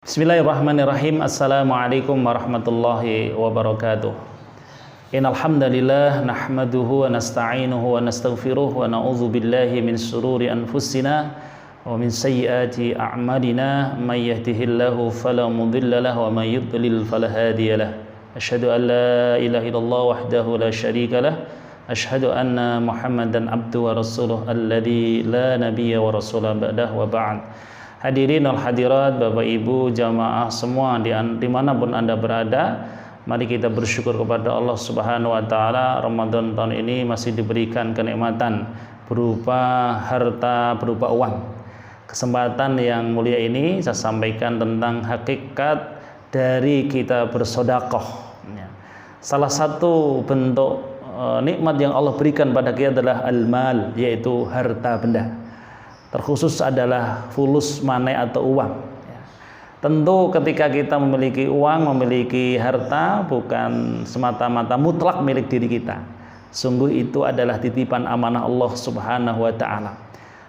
Bismillahirrahmanirrahim. Assalamualaikum warahmatullahi wabarakatuh. Innal hamdalillah nahmaduhu wa nasta'inuhu wa nastaghfiruh wa na'udzu billahi min shururi anfusina wa min sayyiati a'malina may yahdihillahu fala mudilla lahu wa may yudlil fala hadiyalah. Asyhadu an la ilaha illallah wahdahu la syarika lah. Asyhadu anna Muhammadan abduhu wa rasuluh alladzi la nabiyya wa rasulah ba'dahu wa ba'd. Hadirin wal hadirat, Bapak Ibu jamaah semua dimanapun Anda berada, mari kita bersyukur kepada Allah Subhanahu wa Ta'ala. Ramadan tahun ini masih diberikan kenikmatan berupa harta, berupa uang. Kesempatan yang mulia ini saya sampaikan tentang hakikat dari kita bersedekah. Salah satu bentuk nikmat yang Allah berikan pada kita adalah al-mal, yaitu harta benda. Terkhusus adalah fulus money atau uang. Tentu ketika kita memiliki uang, memiliki harta, bukan semata-mata mutlak milik diri kita. Sungguh itu adalah titipan amanah Allah Subhanahu wa Ta'ala.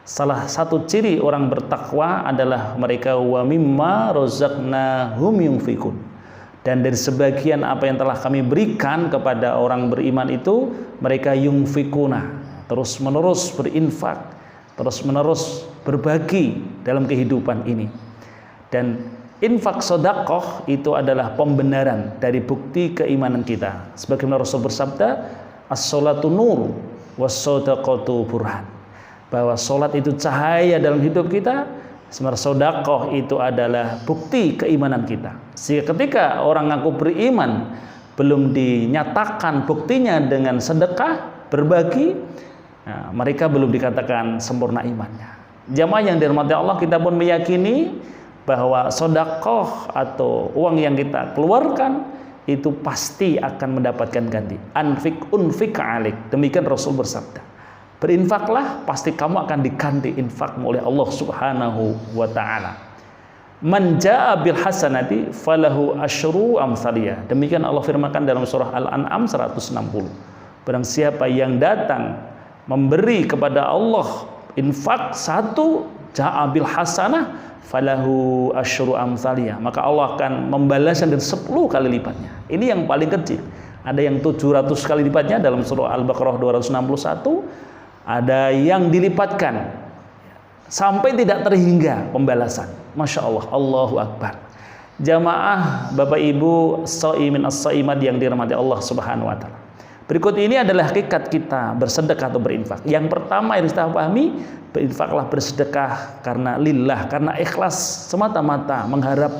Salah satu ciri orang bertakwa adalah mereka wa mimma razaqnahum yunfikun. Dan dari sebagian apa yang telah kami berikan kepada orang beriman itu, mereka yunfikuna, terus menerus berinfak, terus menerus berbagi dalam kehidupan ini. Dan infak sedekah itu adalah pembenaran dari bukti keimanan kita. Sebagaimana Rasul bersabda, as-sholatu nur was-shadaqatu burhan, bahwa salat itu cahaya dalam hidup kita, sementara sedekah itu adalah bukti keimanan kita. Sehingga ketika orang ngaku beriman belum dinyatakan buktinya dengan sedekah, berbagi, nah, mereka belum dikatakan sempurna imannya. Jamaah yang dirahmati Allah, kita pun meyakini bahwa sedekah atau uang yang kita keluarkan itu pasti akan mendapatkan ganti. Anfik unfik alik. Demikian Rasul bersabda. Berinfaklah, pasti kamu akan diganti infakmu oleh Allah Subhanahu wa Ta'ala. Man jaa bil hasanati falahu asyru amsaliyah. Demikian Allah firmankan dalam surah Al-An'am 160. Barang siapa yang datang memberi kepada Allah infak satu, jaa bil hasanah falahu asyru amsaliyah, maka Allah akan membalasnya dengan 10 kali lipatnya. Ini yang paling kecil. Ada yang 700 kali lipatnya dalam surah Al-Baqarah 261, ada yang dilipatkan sampai tidak terhingga pembalasan. Masya Allah, Allahu Akbar. Jamaah Bapak Ibu shaimin as-shaimat yang dirahmati Allah Subhanahu wa Ta'ala. Berikut ini adalah hakikat kita bersedekah atau berinfak. Yang pertama yang kita pahami, berinfaklah, bersedekah karena lillah, karena ikhlas semata-mata mengharap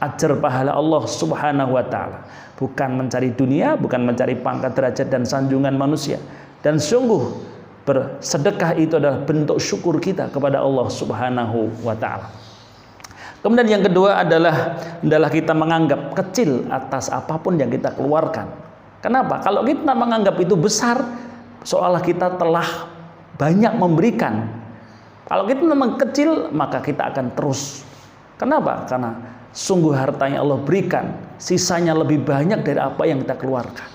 ajar pahala Allah Subhanahu wa Ta'ala. Bukan mencari dunia, bukan mencari pangkat, derajat dan sanjungan manusia. Dan sungguh bersedekah itu adalah bentuk syukur kita kepada Allah Subhanahu wa Ta'ala. Kemudian yang kedua adalah kita menganggap kecil atas apapun yang kita keluarkan. Kenapa? Kalau kita menganggap itu besar, seolah kita telah banyak memberikan. Kalau kita memang kecil, maka kita akan terus. Kenapa? Karena sungguh hartanya Allah berikan, sisanya lebih banyak dari apa yang kita keluarkan.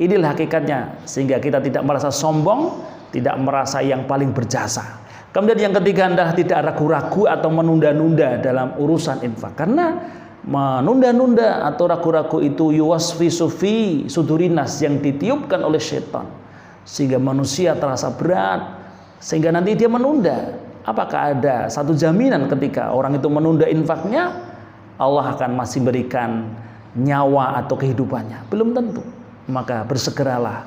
Inilah hakikatnya, sehingga kita tidak merasa sombong, tidak merasa yang paling berjasa. Kemudian yang ketiga adalah tidak ragu-ragu atau menunda-nunda dalam urusan infak. Karena menunda-nunda atau ragu-ragu itu yuwaswisu fi sudurinas, yang ditiupkan oleh setan, sehingga manusia terasa berat, sehingga nanti dia menunda. Apakah ada satu jaminan ketika orang itu menunda infaknya Allah akan masih berikan nyawa atau kehidupannya? Belum tentu. Maka bersegeralah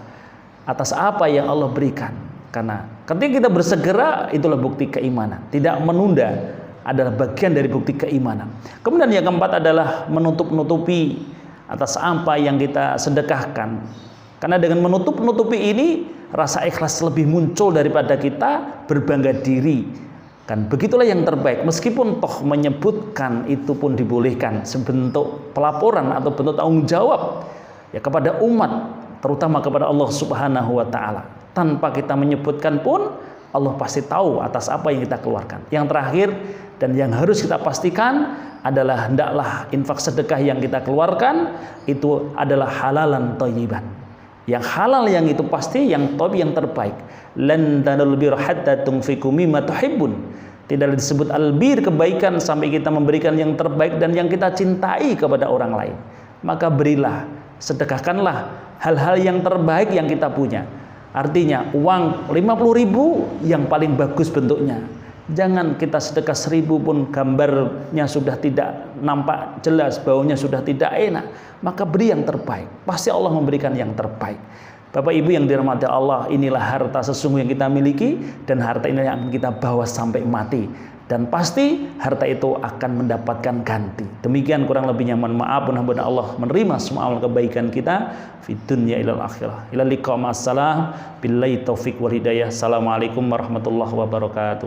atas apa yang Allah berikan, karena ketika kita bersegera itulah bukti keimanan. Tidak menunda adalah bagian dari bukti keimanan. Kemudian yang keempat adalah menutup-nutupi atas apa yang kita sedekahkan. Karena dengan menutup-nutupi ini, rasa ikhlas lebih muncul daripada kita berbangga diri. Kan begitulah yang terbaik. Meskipun toh menyebutkan itu pun dibolehkan sebentuk pelaporan atau bentuk tanggung jawab ya kepada umat, terutama kepada Allah Subhanahu wa Ta'ala. Tanpa kita menyebutkan pun Allah pasti tahu atas apa yang kita keluarkan. Yang terakhir dan yang harus kita pastikan adalah hendaklah infak sedekah yang kita keluarkan itu adalah halalan thayyiban. Yang halal yang itu pasti, yang thayyib, yang terbaik. Lan tanalul birra hatta tunfiqu mimma tuhibbun. Tidak disebut albir kebaikan sampai kita memberikan yang terbaik dan yang kita cintai kepada orang lain. Maka berilah, sedekahkanlah hal-hal yang terbaik yang kita punya. Artinya uang 50.000 yang paling bagus bentuknya. Jangan kita sedekah 1.000 pun gambarnya sudah tidak nampak jelas, baunya sudah tidak enak. Maka beri yang terbaik. Pasti Allah memberikan yang terbaik. Bapak Ibu yang dirahmati Allah, inilah harta sesungguh yang kita miliki, dan harta ini yang kita bawa sampai mati. Dan pasti harta itu akan mendapatkan ganti. Demikian kurang lebihnya, mohon maaf, mudah-mudahan Allah menerima semua amal kebaikan kita fid dunya ilal akhirah. Ila liqa ma'assalam, billahi taufiq wal hidayah. Assalamualaikum warahmatullahi wabarakatuh.